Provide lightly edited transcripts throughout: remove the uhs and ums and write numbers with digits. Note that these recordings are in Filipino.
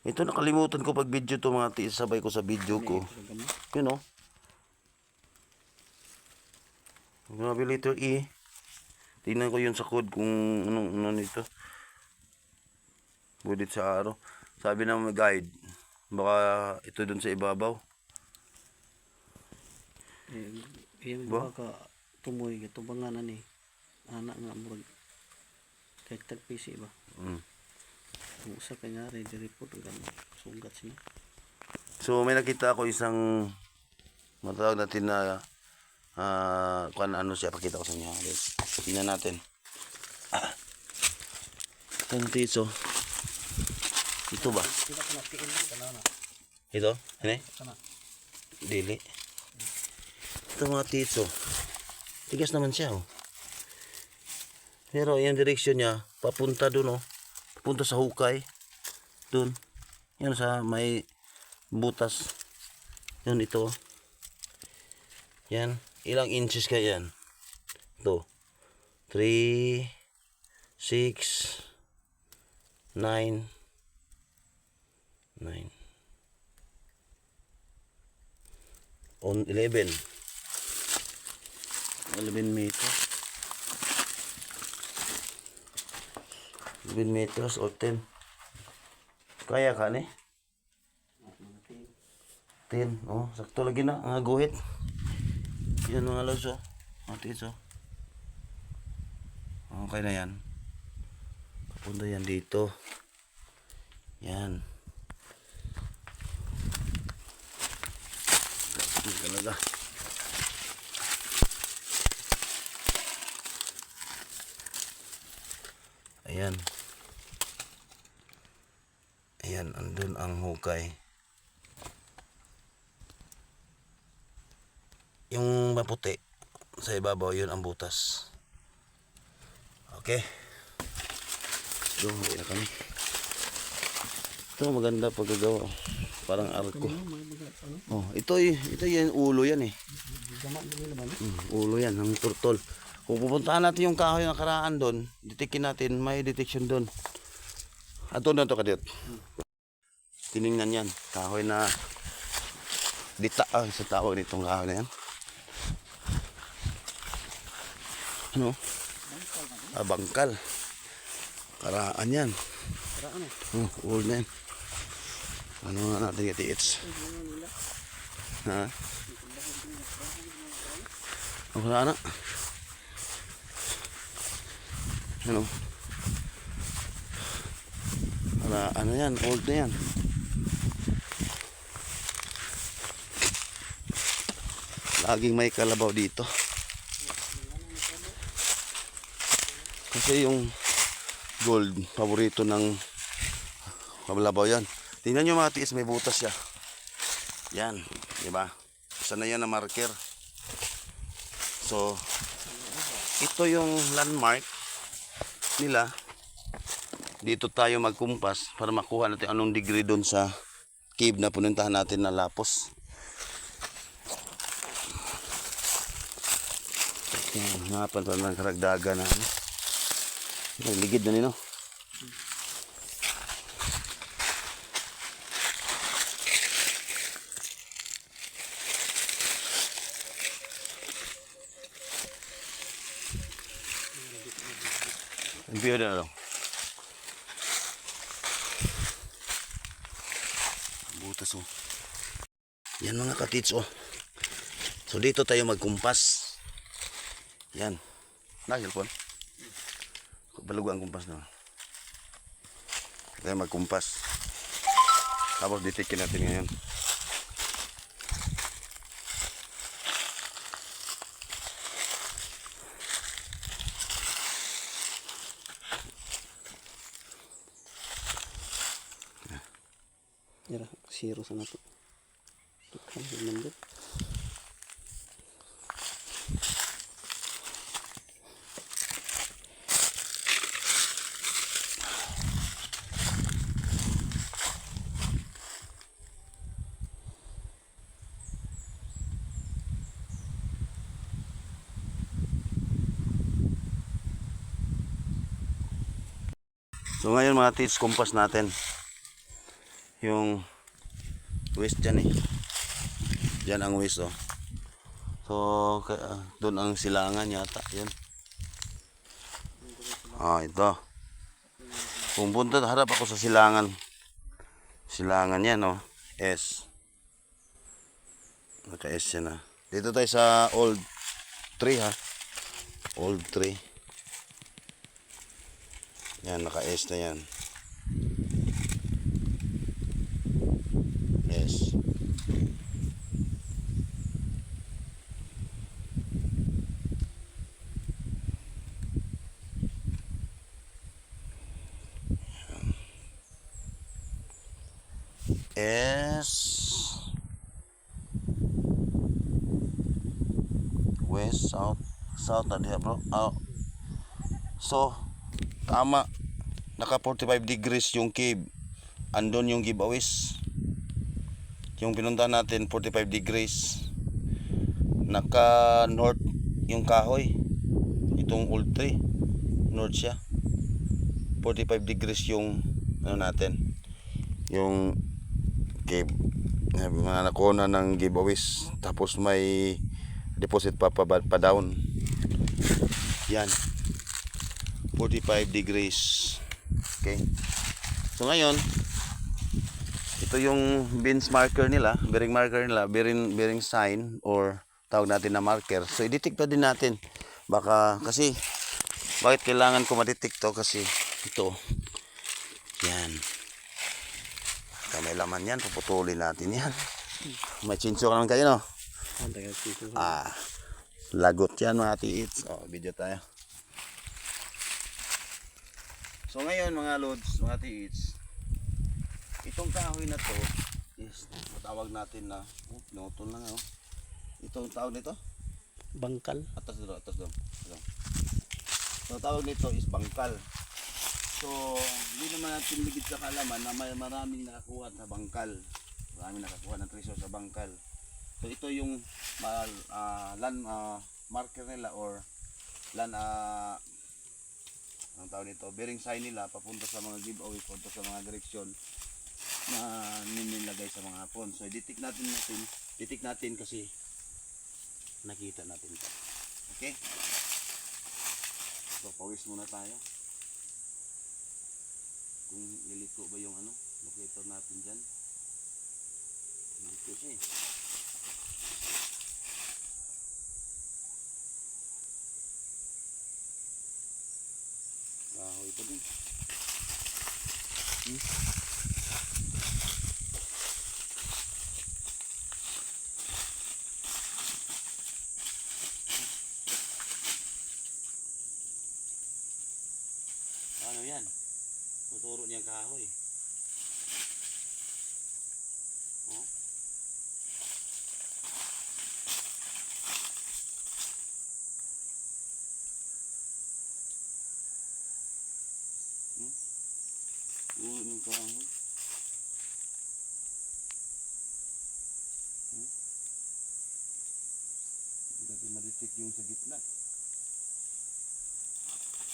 Ito nakalimutan ko pag video to mga tiis, sabay ko sa video ko. You know. Grabe letter E. Tingnan ko yun sa code kung ano nito. Budit sa araw. Sabi na may guide. Baka ito dun sa ibabaw. Baka tumoy ito banganan ni anak nga murag kay tagpisi ba. Kung usa kay nga ready report ang sugat sila. So may nakita ako isang matawag natin na kung ano siya, pakita ko sa inyo. Tingnan natin. Ito yung tiso. Ito ba? Ito? Ano? Dili. Ito mga tiso. Tigas naman siya, oh. Pero yung direksyon niya, papunta dun, oh. Papunta sa hukay. Dun. Yan sa may butas. Yan ito, oh. Yan. Ilang inches kaya yan? Ito. 3, 6, 9, 9. 11. 11 meters. 11 meters or 10. Kaya ka ni? 10. Oh, sakto lagi na ang guhit. Yan mga lods, oh. Matiis, oh. Okay na yan. Papunta yan dito. Yan. Yan talaga. Ayan. Ayan, andun ang hukay. Yung maputi sa ibabaw, yun ang butas. Okay. So, hindi na kami. Ito maganda paggagawa. Parang arko. Oh, ito yung ulo yan eh. Ulo yan, ang turtol. Kung pupuntahan natin yung kahoy na karaan doon, ditikin natin, may detection doon. At doon to kadit. Tiningnan yan, kahoy na dita, sa tawag nitong kahoy na yan. Ano? Bangkal. Karaan yan. Old na yan. Ano nga natin iti-its? Ha? Wala na. Ano? Karaan na yan. Old na yan. Laging may kalabaw dito. Kasi yung gold, paborito ng kalabaw yan. Tingnan nyo mga tiis, may butas siya. Yan, di ba? Isa na yan na marker. So, ito yung landmark nila. Dito tayo magkumpas para makuha natin anong degree doon sa cave na pununtahan natin na Lapos. Yan, napan pa ng karagdaga na ano. Ligid na nino. Envío na lang. Butas, oh. Yan mga katits, oh. So dito tayo magkumpas. Yan. Nag-cellphone. Balug ang kumpas na. Tayo magkumpas. Tapos ditikin natin ngayon. Yara, zero sa nato. Tukang number. So ngayon mga tits, kumpas natin. yung waste dyan eh. Dyan ang waste oh. So, doon ang silangan yata. Yan. Ito. Pumunta, harap ako sa silangan. Silangan yan oh. S. Naka-S yan ah. Dito tayo sa old tree ha. Old tree. Yan, naka-S na yan. S. S. West, south. South na diha bro. So, tama. Naka 45 degrees yung cave. Andon yung giveaways. Yung pinuntahan natin 45 degrees. Naka north yung kahoy. Itong old tree. North siya. 45 degrees yung ano natin. Yung cave. Mga nakuna ng giveaways. Tapos may deposit pa down. Yan. 45 degrees. Okay. So ngayon, ito yung beans marker nila, bearing marker nila, bearing sign or tawag natin na marker. So i-detect pa din natin. Baka kasi bakit kailangan ko ma-detect to kasi ito. Yan. May laman yan, puputulin natin yan. May chinso ka naman kayo no? Lagot yan mga tiits. Video tayo. So ngayon mga lods, mga tiits, itong kahoy na to is matawag natin na pinutol lang oh. Itong tawag nito? Bangkal. Atas doon. So tawag nito is bangkal. So hindi naman natin ligid sa kalaman na may maraming nakakuha sa bangkal. Maraming nakakuha ng treasure sa bangkal. So ito yung land marker nila or land ang tawag nito, bearing sign nila papunta sa mga giveaway, papunta sa mga direksyon na nilagay sa mga hapon. So i-detect natin kasi nakita natin ito. Okay? So pawis muna tayo. Kung iliko ba yung locator natin dyan. Iliko siya eh. Kahoy pa din. Ano yan? Tuturo niyang kahoy. Oh. Tuturo niyang kahoy. Hindi natin ma-detect yung sa gitna.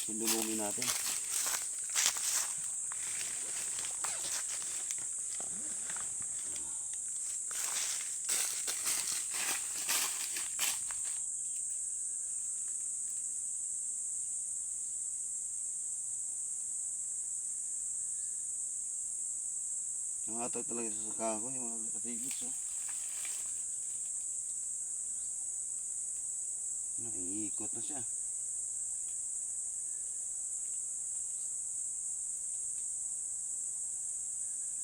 Sundulungin natin. Nangatag talaga sa kahoy, mga katigis. Iikot na siya.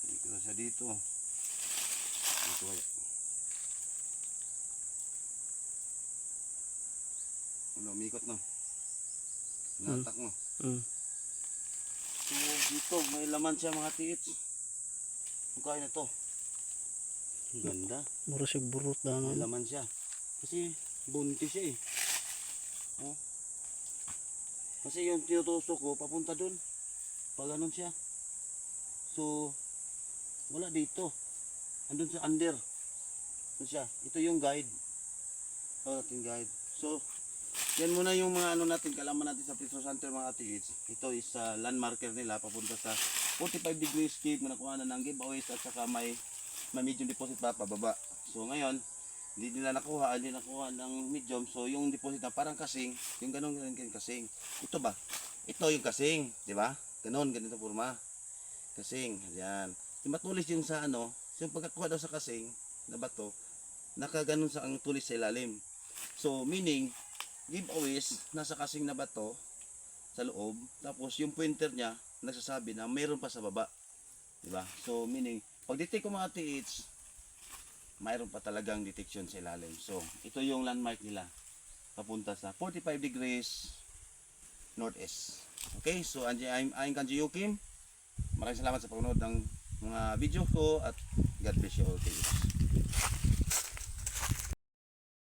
Iikot na siya dito. Dito kaya. Umikot na. Natak mo. So dito, may laman siya mga tiits. Ang kaya na to. Ang ganda. Mura siya burot na May laman siya. Kasi bunti siya eh. Oh. Kasi yung tinutusok ko papunta dun. Pag ganun siya. So wala dito. Andun sa under. Ito siya. Ito yung guide. Ito natin guide. So yan muna yung mga natin, kalaman natin sa Precious Hunter mga tiits. Ito is land marker nila papunta sa 45 degrees cave na nakuha na ng giveaways at saka may medium deposit pa pababa. So ngayon, hindi nila nakuha ng medium. So yung deposit na parang kasing, yung ganun kasing. Ito ba? Ito yung kasing, di ba? Ganito forma. Kasing, yan. Yung matulis yung sa ano, yung pagkakuha daw sa kasing na bato, nakaganon sa ang tulis sa ilalim. So meaning, giveaways nasa kasing na bato sa loob, tapos yung pointer niya nagsasabi na mayroon pa sa baba. Di ba? So meaning, pag detect ko mga TH, mayroon pa talagang detection sa ilalim. So ito yung landmark nila papunta sa 45 degrees northeast. Okay, so I'm Kanji Yukim. Maraming salamat sa panonood ng mga video ko at God bless you all.